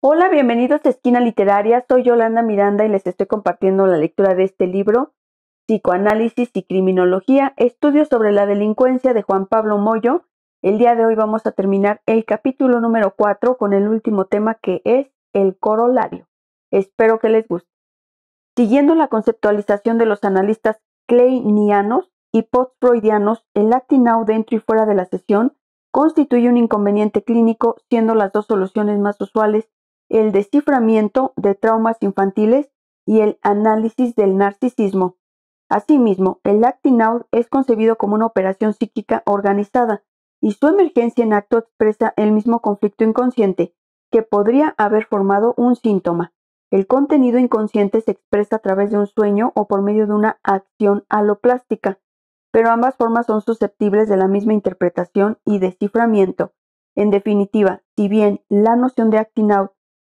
Hola, bienvenidos a Esquina Literaria. Soy Yolanda Miranda y les estoy compartiendo la lectura de este libro, Psicoanálisis y Criminología, estudios sobre la delincuencia de Juan Pablo Moyo. El día de hoy vamos a terminar el capítulo número 4 con el último tema, que es el corolario. Espero que les guste. Siguiendo la conceptualización de los analistas kleinianos y post-freudianos, el acting out dentro y fuera de la sesión constituye un inconveniente clínico, siendo las dos soluciones más usuales el desciframiento de traumas infantiles y el análisis del narcisismo. Asimismo, el acting out es concebido como una operación psíquica organizada, y su emergencia en acto expresa el mismo conflicto inconsciente que podría haber formado un síntoma. El contenido inconsciente se expresa a través de un sueño o por medio de una acción aloplástica, pero ambas formas son susceptibles de la misma interpretación y desciframiento. En definitiva, si bien la noción de acting out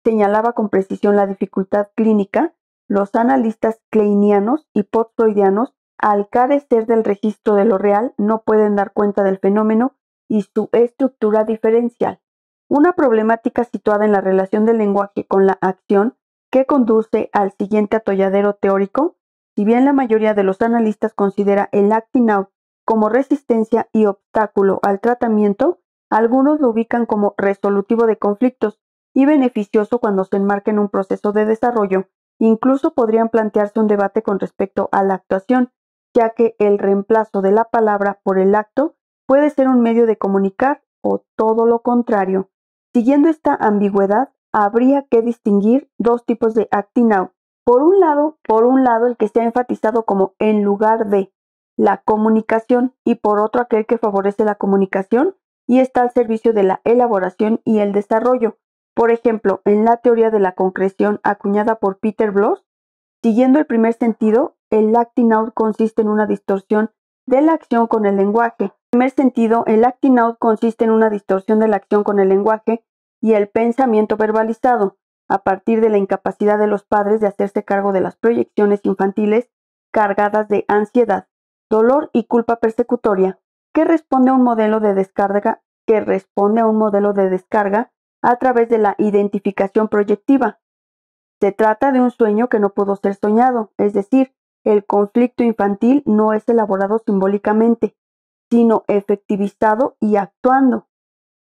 señalaba con precisión la dificultad clínica, los analistas kleinianos y post-freudianos, al carecer del registro de lo real, no pueden dar cuenta del fenómeno y su estructura diferencial. Una problemática situada en la relación del lenguaje con la acción que conduce al siguiente atolladero teórico. Si bien la mayoría de los analistas considera el acting out como resistencia y obstáculo al tratamiento, algunos lo ubican como resolutivo de conflictos y beneficioso cuando se enmarca en un proceso de desarrollo. Incluso podrían plantearse un debate con respecto a la actuación, ya que el reemplazo de la palabra por el acto puede ser un medio de comunicar o todo lo contrario. Siguiendo esta ambigüedad, habría que distinguir dos tipos de acting out. Por un lado, el que se ha enfatizado como en lugar de la comunicación, y por otro aquel que favorece la comunicación y está al servicio de la elaboración y el desarrollo. Por ejemplo, en la teoría de la concreción acuñada por Peter Bloss, siguiendo el primer sentido, el acting out consiste en una distorsión de la acción con el lenguaje. En el primer sentido, el acting out consiste en una distorsión de la acción con el lenguaje y el pensamiento verbalizado, a partir de la incapacidad de los padres de hacerse cargo de las proyecciones infantiles cargadas de ansiedad, dolor y culpa persecutoria, que responde a un modelo de descarga a través de la identificación proyectiva. Se trata de un sueño que no pudo ser soñado, es decir, el conflicto infantil no es elaborado simbólicamente, sino efectivizado y actuando.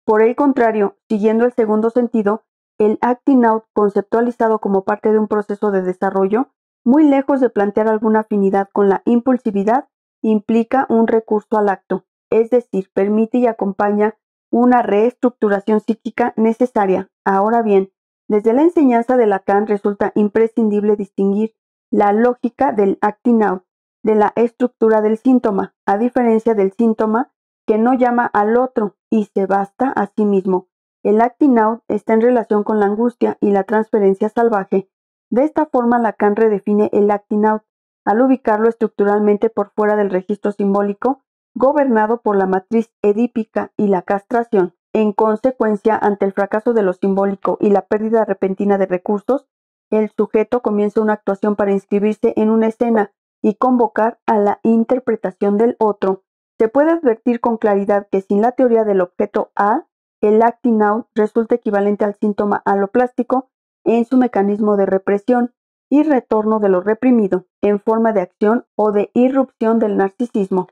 Por el contrario, siguiendo el segundo sentido, el acting out, conceptualizado como parte de un proceso de desarrollo, muy lejos de plantear alguna afinidad con la impulsividad, implica un recurso al acto, es decir, permite y acompaña una reestructuración psíquica necesaria. Ahora bien, desde la enseñanza de Lacan resulta imprescindible distinguir la lógica del acting out de la estructura del síntoma, a diferencia del síntoma que no llama al otro y se basta a sí mismo. El acting out está en relación con la angustia y la transferencia salvaje. De esta forma, Lacan redefine el acting out al ubicarlo estructuralmente por fuera del registro simbólico, gobernado por la matriz edípica y la castración. En consecuencia, ante el fracaso de lo simbólico y la pérdida repentina de recursos, el sujeto comienza una actuación para inscribirse en una escena y convocar a la interpretación del otro. Se puede advertir con claridad que sin la teoría del objeto A, el acting out resulta equivalente al síntoma aloplástico en su mecanismo de represión y retorno de lo reprimido, en forma de acción o de irrupción del narcisismo.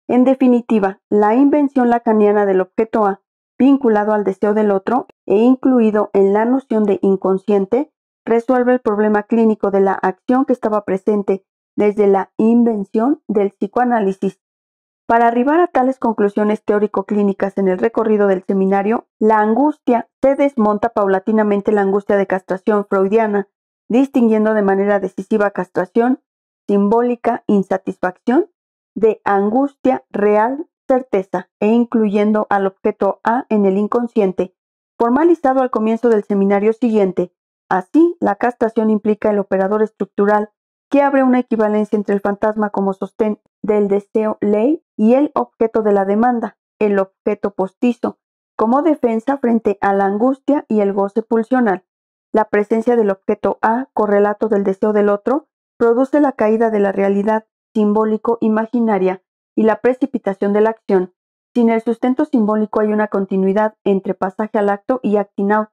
En definitiva, la invención lacaniana del objeto A, vinculado al deseo del otro e incluido en la noción de inconsciente, resuelve el problema clínico de la acción que estaba presente desde la invención del psicoanálisis. Para arribar a tales conclusiones teórico-clínicas en el recorrido del seminario, la angustia se desmonta paulatinamente la angustia de castración freudiana, distinguiendo de manera decisiva castración, simbólica, insatisfacción, de angustia real, certeza, e incluyendo al objeto A en el inconsciente, formalizado al comienzo del seminario siguiente. Así, la castración implica el operador estructural que abre una equivalencia entre el fantasma como sostén del deseo ley y el objeto de la demanda, el objeto postizo, como defensa frente a la angustia y el goce pulsional. La presencia del objeto A, correlato del deseo del otro, produce la caída de la realidad simbólico-imaginaria y la precipitación de la acción. Sin el sustento simbólico hay una continuidad entre pasaje al acto y acting out.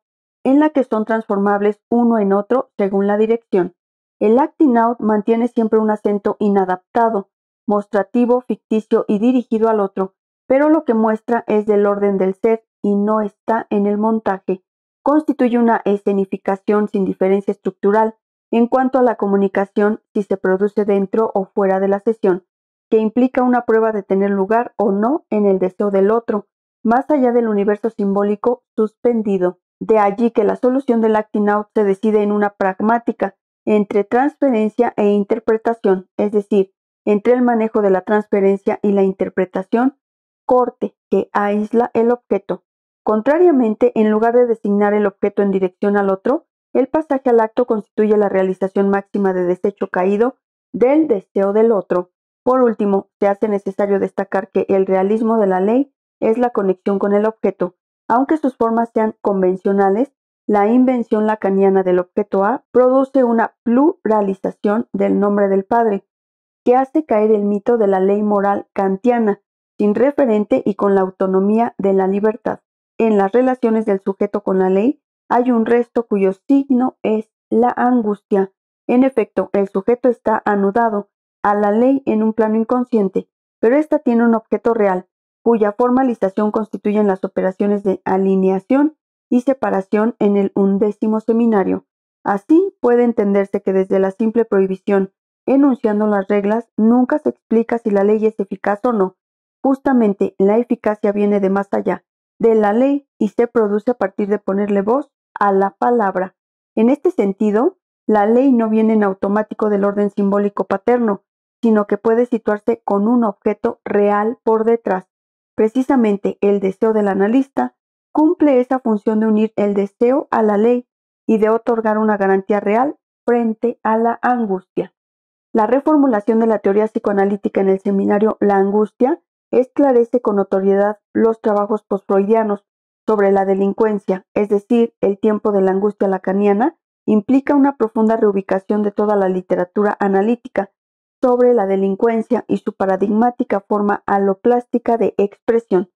en la que son transformables uno en otro según la dirección. El acting out mantiene siempre un acento inadaptado, mostrativo, ficticio y dirigido al otro, pero lo que muestra es del orden del ser y no está en el montaje. Constituye una escenificación sin diferencia estructural en cuanto a la comunicación si se produce dentro o fuera de la sesión, que implica una prueba de tener lugar o no en el deseo del otro, más allá del universo simbólico suspendido. De allí que la solución del acting out se decide en una pragmática entre transferencia e interpretación, es decir, entre el manejo de la transferencia y la interpretación, corte que aísla el objeto. Contrariamente, en lugar de designar el objeto en dirección al otro, el pasaje al acto constituye la realización máxima de desecho caído del deseo del otro. Por último, se hace necesario destacar que el realismo de la ley es la conexión con el objeto. Aunque sus formas sean convencionales, la invención lacaniana del objeto A produce una pluralización del nombre del padre, que hace caer el mito de la ley moral kantiana, sin referente y con la autonomía de la libertad. En las relaciones del sujeto con la ley hay un resto cuyo signo es la angustia. En efecto, el sujeto está anudado a la ley en un plano inconsciente, pero ésta tiene un objeto real, cuya formalización constituyen las operaciones de alineación y separación en el 11º seminario. Así puede entenderse que desde la simple prohibición, enunciando las reglas, nunca se explica si la ley es eficaz o no. Justamente la eficacia viene de más allá de la ley y se produce a partir de ponerle voz a la palabra. En este sentido, la ley no viene en automático del orden simbólico paterno, sino que puede situarse con un objeto real por detrás. Precisamente el deseo del analista cumple esa función de unir el deseo a la ley y de otorgar una garantía real frente a la angustia. La reformulación de la teoría psicoanalítica en el seminario La angustia esclarece con notoriedad los trabajos postfreudianos sobre la delincuencia, es decir, el tiempo de la angustia lacaniana, implica una profunda reubicación de toda la literatura analítica sobre la delincuencia y su paradigmática forma aloplástica de expresión.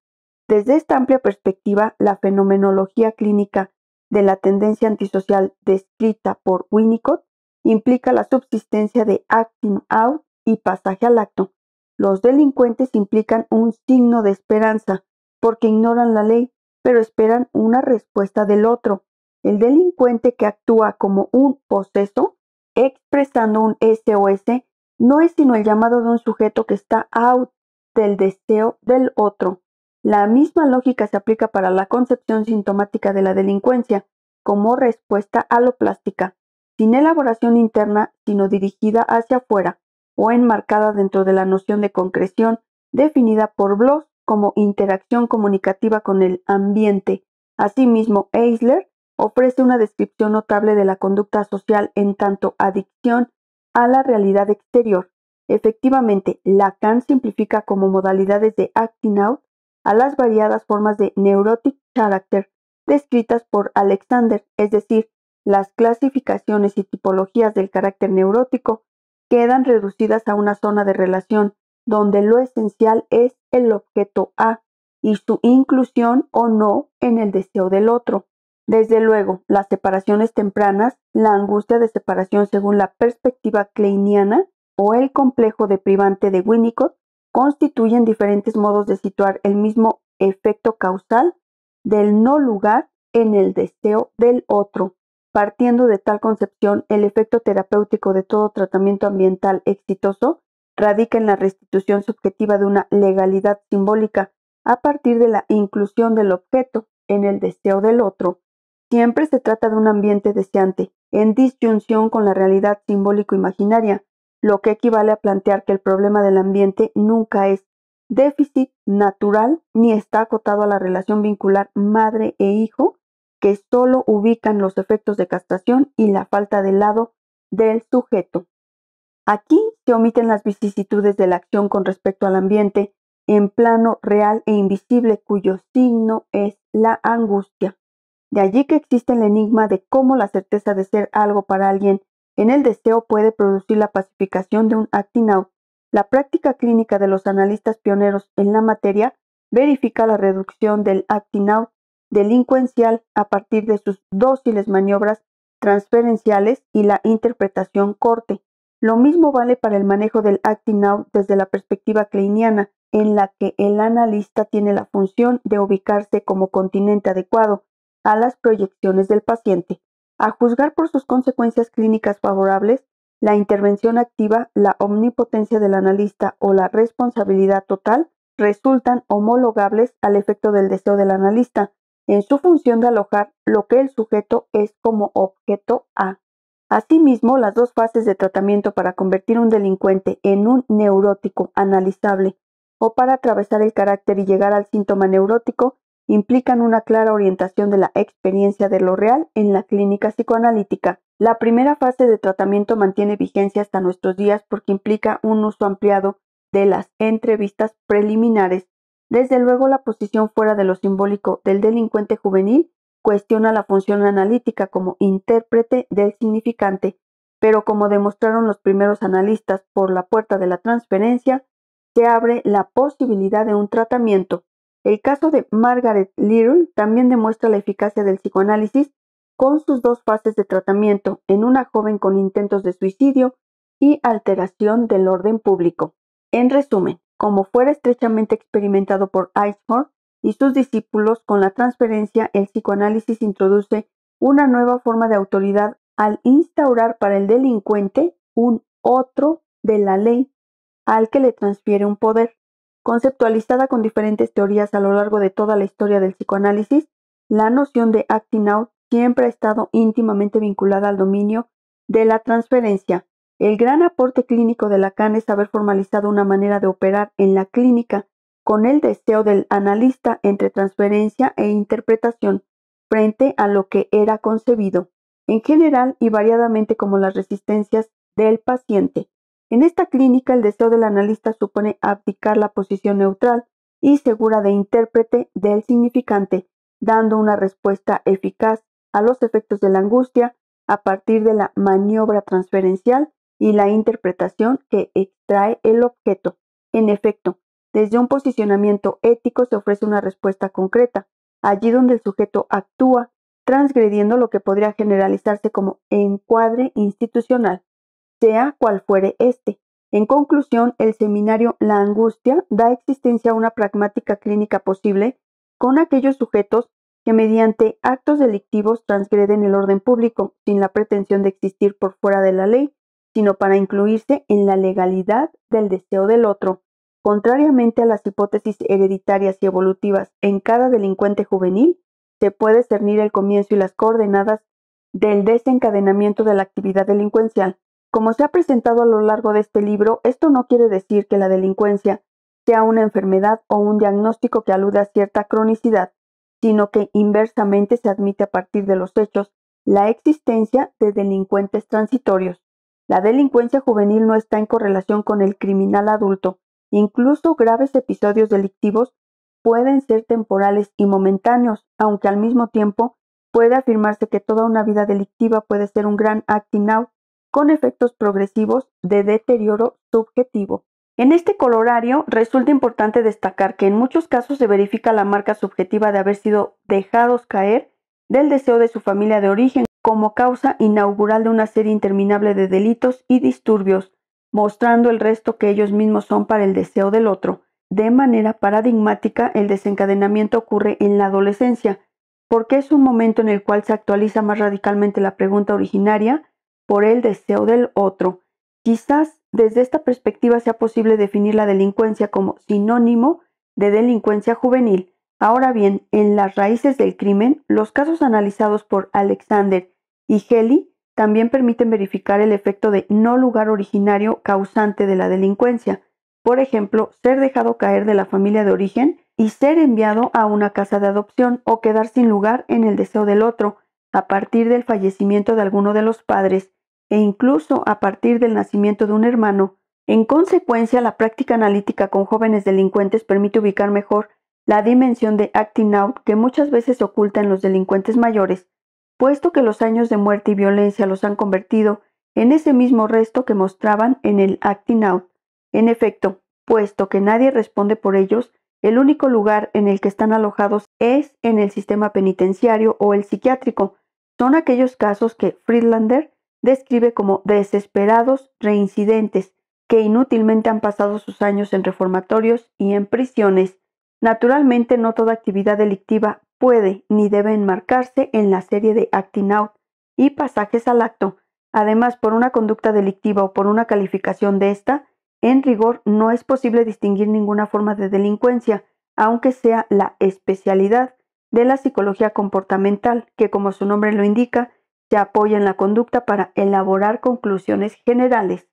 Desde esta amplia perspectiva, la fenomenología clínica de la tendencia antisocial descrita por Winnicott implica la subsistencia de acting out y pasaje al acto. Los delincuentes implican un signo de esperanza, porque ignoran la ley, pero esperan una respuesta del otro. El delincuente que actúa como un poseso, expresando un SOS, no es sino el llamado de un sujeto que está out del deseo del otro. La misma lógica se aplica para la concepción sintomática de la delincuencia, como respuesta aloplástica, sin elaboración interna, sino dirigida hacia afuera, o enmarcada dentro de la noción de concreción definida por Bloss como interacción comunicativa con el ambiente. Asimismo, Eisler ofrece una descripción notable de la conducta social en tanto adicción a la realidad exterior. Efectivamente, Lacan simplifica como modalidades de acting out a las variadas formas de neurotic character descritas por Alexander, es decir, las clasificaciones y tipologías del carácter neurótico quedan reducidas a una zona de relación donde lo esencial es el objeto A y su inclusión o no en el deseo del otro. Desde luego, las separaciones tempranas, la angustia de separación según la perspectiva kleiniana o el complejo deprivante de Winnicott constituyen diferentes modos de situar el mismo efecto causal del no lugar en el deseo del otro. Partiendo de tal concepción, el efecto terapéutico de todo tratamiento ambiental exitoso radica en la restitución subjetiva de una legalidad simbólica a partir de la inclusión del objeto en el deseo del otro. Siempre se trata de un ambiente deseante, en disyunción con la realidad simbólico-imaginaria, lo que equivale a plantear que el problema del ambiente nunca es déficit natural ni está acotado a la relación vincular madre e hijo, que solo ubican los efectos de castración y la falta de lado del sujeto. Aquí se omiten las vicisitudes de la acción con respecto al ambiente en plano real e invisible, cuyo signo es la angustia. De allí que existe el enigma de cómo la certeza de ser algo para alguien en el deseo puede producir la pacificación de un acting out. La práctica clínica de los analistas pioneros en la materia verifica la reducción del acting out delincuencial a partir de sus dóciles maniobras transferenciales y la interpretación corte. Lo mismo vale para el manejo del acting out desde la perspectiva kleiniana, en la que el analista tiene la función de ubicarse como continente adecuado a las proyecciones del paciente. A juzgar por sus consecuencias clínicas favorables, la intervención activa, la omnipotencia del analista o la responsabilidad total resultan homologables al efecto del deseo del analista, en su función de alojar lo que el sujeto es como objeto A. Asimismo, las dos fases de tratamiento para convertir un delincuente en un neurótico analizable o para atravesar el carácter y llegar al síntoma neurótico implican una clara orientación de la experiencia de lo real en la clínica psicoanalítica. La primera fase de tratamiento mantiene vigencia hasta nuestros días porque implica un uso ampliado de las entrevistas preliminares. Desde luego, la posición fuera de lo simbólico del delincuente juvenil cuestiona la función analítica como intérprete del significante, pero como demostraron los primeros analistas por la puerta de la transferencia, se abre la posibilidad de un tratamiento. El caso de Margaret Little también demuestra la eficacia del psicoanálisis con sus dos fases de tratamiento en una joven con intentos de suicidio y alteración del orden público. En resumen, como fuera estrechamente experimentado por Eichhorn y sus discípulos con la transferencia, el psicoanálisis introduce una nueva forma de autoridad al instaurar para el delincuente un otro de la ley al que le transfiere un poder. Conceptualizada con diferentes teorías a lo largo de toda la historia del psicoanálisis, la noción de acting out siempre ha estado íntimamente vinculada al dominio de la transferencia. El gran aporte clínico de Lacan es haber formalizado una manera de operar en la clínica con el deseo del analista entre transferencia e interpretación frente a lo que era concebido, en general y variadamente como las resistencias del paciente. En esta clínica, el deseo del analista supone abdicar la posición neutral y segura de intérprete del significante, dando una respuesta eficaz a los efectos de la angustia a partir de la maniobra transferencial y la interpretación que extrae el objeto. En efecto, desde un posicionamiento ético se ofrece una respuesta concreta, allí donde el sujeto actúa, transgrediendo lo que podría generalizarse como encuadre institucional, sea cual fuere este. En conclusión, el seminario La angustia da existencia a una pragmática clínica posible con aquellos sujetos que mediante actos delictivos transgreden el orden público sin la pretensión de existir por fuera de la ley, sino para incluirse en la legalidad del deseo del otro. Contrariamente a las hipótesis hereditarias y evolutivas en cada delincuente juvenil, se puede cernir el comienzo y las coordenadas del desencadenamiento de la actividad delincuencial. Como se ha presentado a lo largo de este libro, esto no quiere decir que la delincuencia sea una enfermedad o un diagnóstico que alude a cierta cronicidad, sino que inversamente se admite a partir de los hechos la existencia de delincuentes transitorios. La delincuencia juvenil no está en correlación con el criminal adulto. Incluso graves episodios delictivos pueden ser temporales y momentáneos, aunque al mismo tiempo puede afirmarse que toda una vida delictiva puede ser un gran acting out, con efectos progresivos de deterioro subjetivo. En este colorario resulta importante destacar que en muchos casos se verifica la marca subjetiva de haber sido dejados caer del deseo de su familia de origen como causa inaugural de una serie interminable de delitos y disturbios, mostrando el resto que ellos mismos son para el deseo del otro. De manera paradigmática, el desencadenamiento ocurre en la adolescencia, porque es un momento en el cual se actualiza más radicalmente la pregunta originaria por el deseo del otro. Quizás desde esta perspectiva sea posible definir la delincuencia como sinónimo de delincuencia juvenil. Ahora bien, en las raíces del crimen, los casos analizados por Alexander y Heli también permiten verificar el efecto de no lugar originario causante de la delincuencia. Por ejemplo, ser dejado caer de la familia de origen y ser enviado a una casa de adopción o quedar sin lugar en el deseo del otro a partir del fallecimiento de alguno de los padres e incluso a partir del nacimiento de un hermano. En consecuencia, la práctica analítica con jóvenes delincuentes permite ubicar mejor la dimensión de acting out que muchas veces se oculta en los delincuentes mayores, puesto que los años de muerte y violencia los han convertido en ese mismo resto que mostraban en el acting out. En efecto, puesto que nadie responde por ellos, El único lugar en el que están alojados es en el sistema penitenciario o el psiquiátrico. Son aquellos casos que Friedlander describe como desesperados reincidentes, que inútilmente han pasado sus años en reformatorios y en prisiones. Naturalmente, no toda actividad delictiva puede ni debe enmarcarse en la serie de acting out y pasajes al acto. Además, por una conducta delictiva o por una calificación de esta, en rigor no es posible distinguir ninguna forma de delincuencia, aunque sea la especialidad de la psicología comportamental, que como su nombre lo indica, se apoya en la conducta para elaborar conclusiones generales.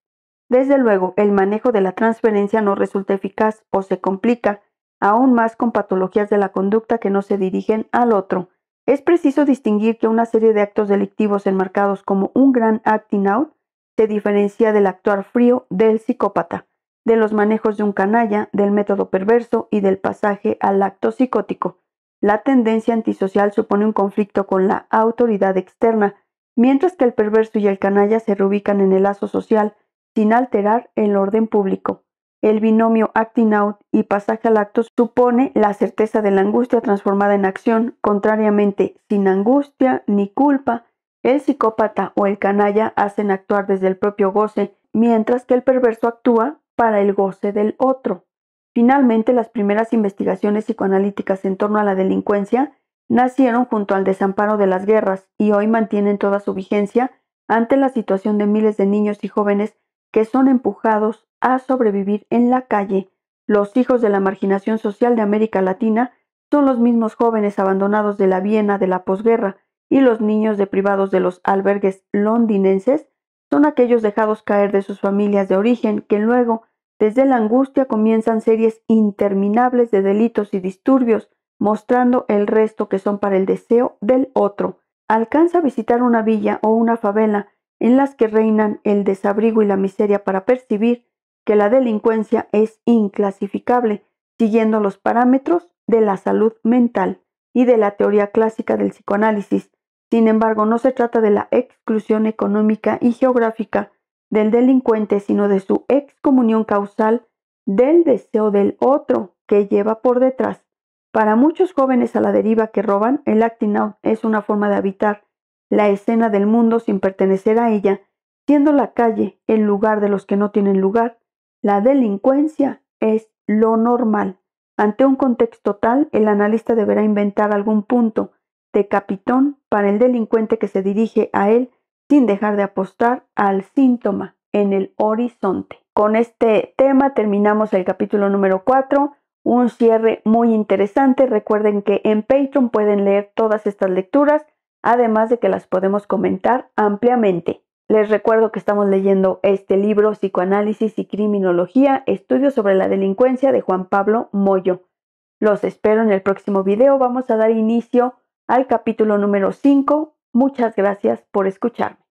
Desde luego, el manejo de la transferencia no resulta eficaz o se complica, aún más con patologías de la conducta que no se dirigen al otro. Es preciso distinguir que una serie de actos delictivos enmarcados como un gran acting out se diferencia del actuar frío del psicópata, de los manejos de un canalla, del método perverso y del pasaje al acto psicótico. La tendencia antisocial supone un conflicto con la autoridad externa, mientras que el perverso y el canalla se reubican en el lazo social sin alterar el orden público. El binomio acting out y pasaje al acto supone la certeza de la angustia transformada en acción. Contrariamente, sin angustia ni culpa, el psicópata o el canalla hacen actuar desde el propio goce, mientras que el perverso actúa para el goce del otro. Finalmente, las primeras investigaciones psicoanalíticas en torno a la delincuencia nacieron junto al desamparo de las guerras y hoy mantienen toda su vigencia ante la situación de miles de niños y jóvenes que son empujados a sobrevivir en la calle. Los hijos de la marginación social de América Latina son los mismos jóvenes abandonados de la Viena de la posguerra, y los niños deprivados de los albergues londinenses son aquellos dejados caer de sus familias de origen que luego, desde la angustia, comienzan series interminables de delitos y disturbios, mostrando el resto que son para el deseo del otro. Alcanza a visitar una villa o una favela en las que reinan el desabrigo y la miseria para percibir que la delincuencia es inclasificable, siguiendo los parámetros de la salud mental y de la teoría clásica del psicoanálisis. Sin embargo, no se trata de la exclusión económica y geográfica del delincuente, sino de su excomunión causal del deseo del otro que lleva por detrás. Para muchos jóvenes a la deriva que roban, el acting out es una forma de habitar la escena del mundo sin pertenecer a ella, siendo la calle el lugar de los que no tienen lugar. La delincuencia es lo normal. Ante un contexto tal, el analista deberá inventar algún punto de capitón para el delincuente que se dirige a él sin dejar de apostar al síntoma en el horizonte. Con este tema terminamos el capítulo número 4, un cierre muy interesante. Recuerden que en Patreon pueden leer todas estas lecturas, además de que las podemos comentar ampliamente. Les recuerdo que estamos leyendo este libro, Psicoanálisis y Criminología, Estudios sobre la Delincuencia, de Juan Pablo Moyo. Los espero en el próximo video. Vamos a dar inicio al capítulo número 5. Muchas gracias por escucharme.